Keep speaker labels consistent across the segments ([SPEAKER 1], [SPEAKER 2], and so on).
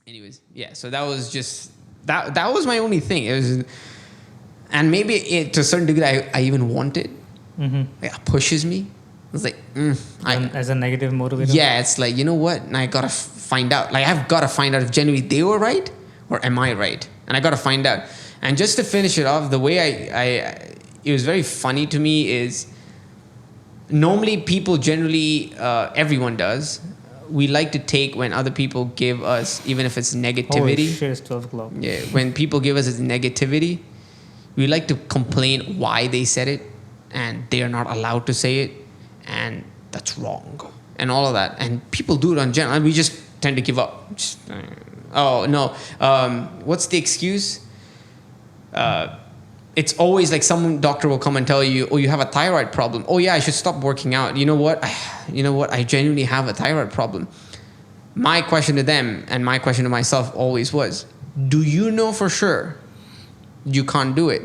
[SPEAKER 1] anyways, yeah. So that was just that was my only thing. It was, and maybe it to a certain degree, I even want it. Like, it pushes me. It's like,
[SPEAKER 2] as a negative motivator.
[SPEAKER 1] yeah, it's like, you know what? And I gotta find out. Like, I've gotta find out if genuinely they were right or am I right? And I gotta find out. And just to finish it off, the way I it was very funny to me is normally people generally, everyone does. We like to take when other people give us, even if it's negativity.
[SPEAKER 2] Holy shit, it's 12 o'clock.
[SPEAKER 1] Yeah, when people give us this negativity, we like to complain why they said it, and they are not allowed to say it, and that's wrong, and all of that. And people do it on general, and we just tend to give up. Just, oh no, what's the excuse? It's always like some doctor will come and tell you, oh, you have a thyroid problem. Oh yeah, I should stop working out. You know what? I genuinely have a thyroid problem. My question to them and my question to myself always was, do you know for sure you can't do it?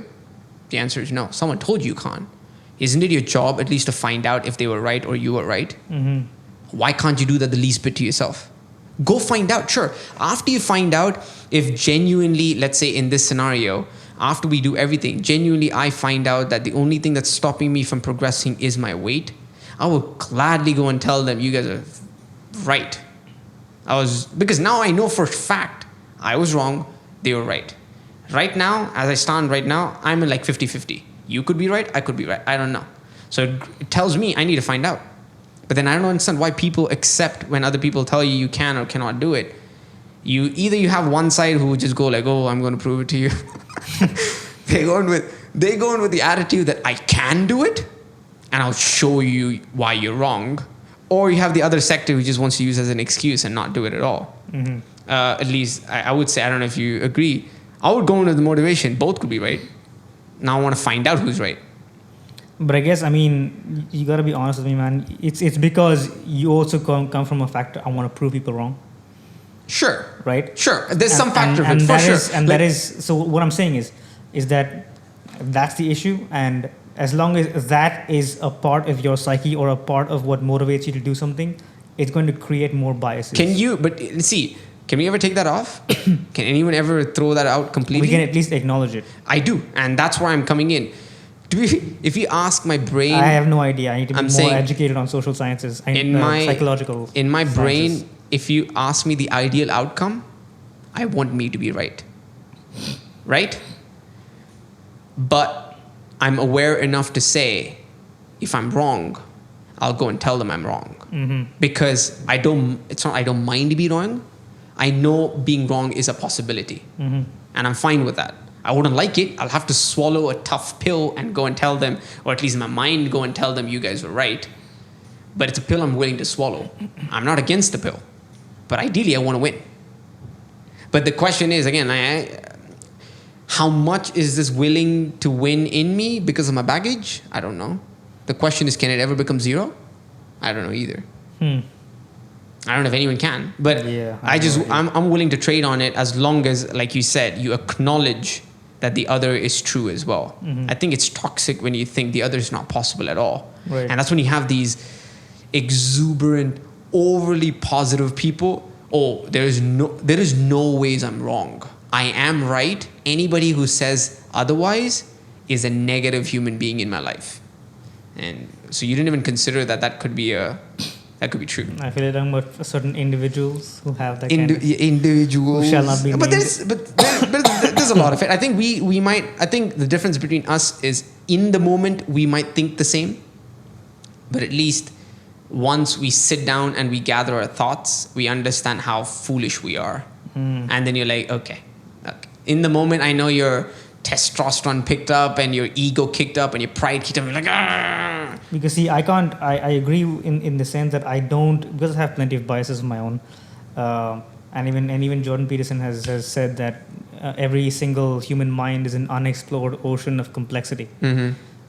[SPEAKER 1] The answer is no. Someone told you can't. Isn't it your job at least to find out if they were right or you were right? Why can't you do that the least bit to yourself? Go find out. Sure. After you find out if genuinely, let's say in this scenario, after we do everything, genuinely I find out that the only thing that's stopping me from progressing is my weight, I will gladly go and tell them, you guys are right. Because now I know for a fact I was wrong, they were right. Right now, as I stand right now, I'm in like 50-50. You could be right, I could be right. I don't know. So it tells me I need to find out. But then I don't understand why people accept when other people tell you can or cannot do it. You have one side who just go like, oh, I'm going to prove it to you. They go in with the attitude that I can do it, and I'll show you why you're wrong. Or you have the other sector who just wants to use it as an excuse and not do it at all. At least I would say, I don't know if you agree. I would go into the motivation. Both could be right. Now I want to find out who's right.
[SPEAKER 2] But I guess, I mean, you got to be honest with me, man. It's because you also come from a factor, I want to prove people wrong.
[SPEAKER 1] Sure.
[SPEAKER 2] Right?
[SPEAKER 1] Sure. There's some factor of it, for
[SPEAKER 2] that
[SPEAKER 1] sure.
[SPEAKER 2] That is, so what I'm saying is that that's the issue. And as long as that is a part of your psyche or a part of what motivates you to do something, it's going to create more biases.
[SPEAKER 1] Can we ever take that off? Can anyone ever throw that out completely?
[SPEAKER 2] We can at least acknowledge it.
[SPEAKER 1] I do. And that's where I'm coming in. If you ask my brain...
[SPEAKER 2] I have no idea. I need to be more educated on social sciences. Psychological
[SPEAKER 1] in my
[SPEAKER 2] sciences.
[SPEAKER 1] brain, if you ask me the ideal outcome, I want me to be right. Right? But I'm aware enough to say, if I'm wrong, I'll go and tell them I'm wrong. Because I don't mind being wrong. I know being wrong is a possibility. And I'm fine with that. I wouldn't like it. I'll have to swallow a tough pill and go and tell them, or at least in my mind, go and tell them you guys were right. But it's a pill I'm willing to swallow. I'm not against the pill. But ideally, I want to win. But the question is, again, how much is this willing to win in me because of my baggage? I don't know. The question is, can it ever become zero? I don't know either. I don't know if anyone can. But yeah, I'm willing to trade on it as long as, like you said, you acknowledge that the other is true as well. I think it's toxic when you think the other is not possible at all.
[SPEAKER 2] Right.
[SPEAKER 1] And that's when you have these exuberant, overly positive people. Oh, there is no ways I'm wrong. I am right. Anybody who says otherwise is a negative human being in my life. And so you didn't even consider that could be true.
[SPEAKER 2] I feel like I'm about certain individuals who have that
[SPEAKER 1] individuals
[SPEAKER 2] who shall not be named.
[SPEAKER 1] But there's a lot of it. I think I think the difference between us is in the moment we might think the same, but at least once we sit down and we gather our thoughts, we understand how foolish we are. And then you're like, okay. In the moment, I know your testosterone picked up and your ego kicked up and your pride kicked up. You're like, ah.
[SPEAKER 2] Because see, I agree in the sense that I don't, because I have plenty of biases of my own. And even Jordan Peterson has said that every single human mind is an unexplored ocean of complexity.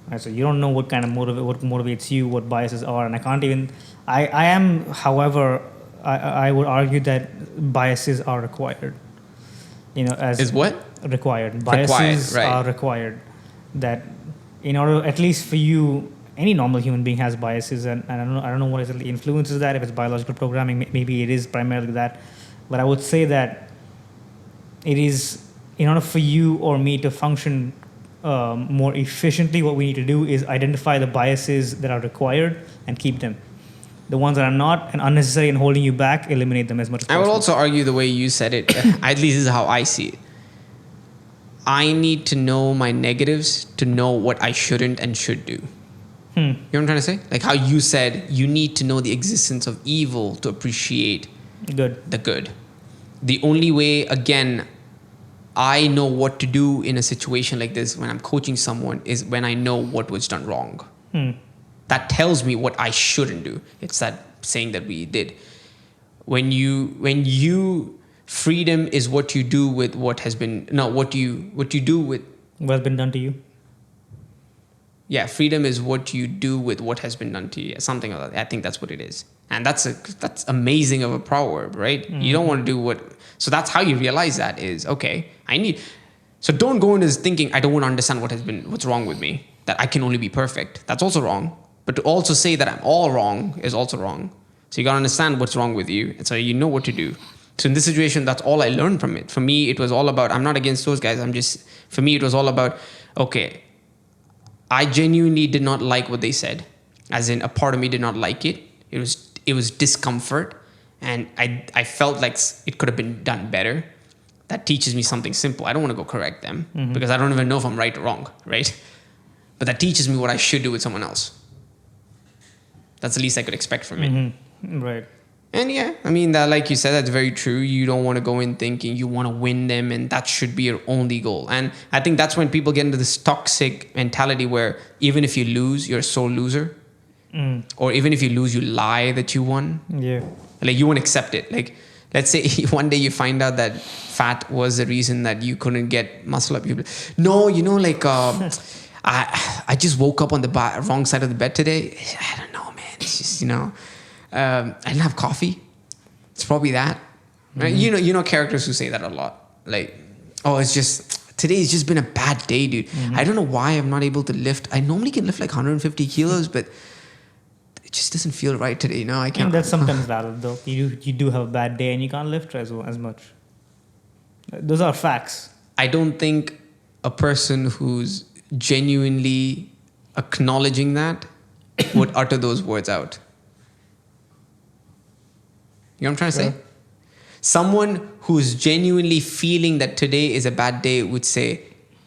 [SPEAKER 2] Right, so you don't know what kind of what motivates you, what biases are, and I can't even. I am, however, I would argue that biases are required.
[SPEAKER 1] Is what?
[SPEAKER 2] Required. Biases are required. That in order, at least for you, any normal human being has biases, and I don't know what exactly influences that. If it's biological programming, maybe it is primarily that. But I would say that it is, in order for you or me to function more efficiently, what we need to do is identify the biases that are required and keep them. The ones that are not and unnecessary and holding you back, eliminate them as much as
[SPEAKER 1] I
[SPEAKER 2] possible.
[SPEAKER 1] would also argue the way you said it, at least this is how I see it. I need to know my negatives to know what I shouldn't and should do. You know what I'm trying to say? Like how you said, you need to know the existence of evil to appreciate
[SPEAKER 2] Good.
[SPEAKER 1] the good. The only way, again, I know what to do in a situation like this when I'm coaching someone is when I know what was done wrong. That tells me what I shouldn't do. It's that saying that we did. When you freedom is what you do with what has been what you do with
[SPEAKER 2] What's been done to you?
[SPEAKER 1] yeah, freedom is what you do with what has been done to you. Something like that. I think that's what it is. And that's amazing of a proverb, right? You don't want to do what so that's how you realize that is okay, so don't go into this thinking I don't want to understand what's wrong with me, that I can only be perfect. That's also wrong. But to also say that I'm all wrong is also wrong. So you gotta understand what's wrong with you, and so you know what to do. So in this situation, that's all I learned from it. For me, it was all about, I'm not against those guys. For me, it was all about, okay, I genuinely did not like what they said. As in, a part of me did not like it. It was discomfort. And I felt like it could have been done better. That teaches me something simple. I don't want to go correct them because I don't even know if I'm right or wrong, right? But that teaches me what I should do with someone else. That's the least I could expect from it.
[SPEAKER 2] Right.
[SPEAKER 1] And yeah, I mean, that, like you said, that's very true. You don't want to go in thinking you want to win them and that should be your only goal. And I think that's when people get into this toxic mentality where even if you lose, you're a sore loser. Or even if you lose, you lie that you won.
[SPEAKER 2] Yeah.
[SPEAKER 1] Like you won't accept it. Like, let's say one day you find out that fat was the reason that you couldn't get muscle up. No, I just woke up on the wrong side of the bed today. I don't know, man. It's just, I didn't have coffee. It's probably that. Right? You know characters who say that a lot. Like, oh, it's just, today's just been a bad day, dude. I don't know why I'm not able to lift. I normally can lift like 150 kilos, but it just doesn't feel right today. I can't.
[SPEAKER 2] And that's sometimes valid though. You do have a bad day and you can't lift as much. Those are facts.
[SPEAKER 1] I don't think a person who's genuinely acknowledging that would utter those words out. You know what I'm trying to say? Someone who's genuinely feeling that today is a bad day would say,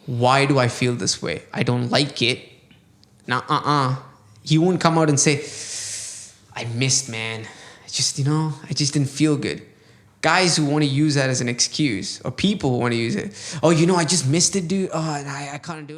[SPEAKER 1] why do I feel this way? I don't like it. Now, He won't come out and say, I missed, man. I just didn't feel good. Guys who want to use that as an excuse, or people who want to use it. Oh, I just missed it, dude. Oh, I couldn't do it.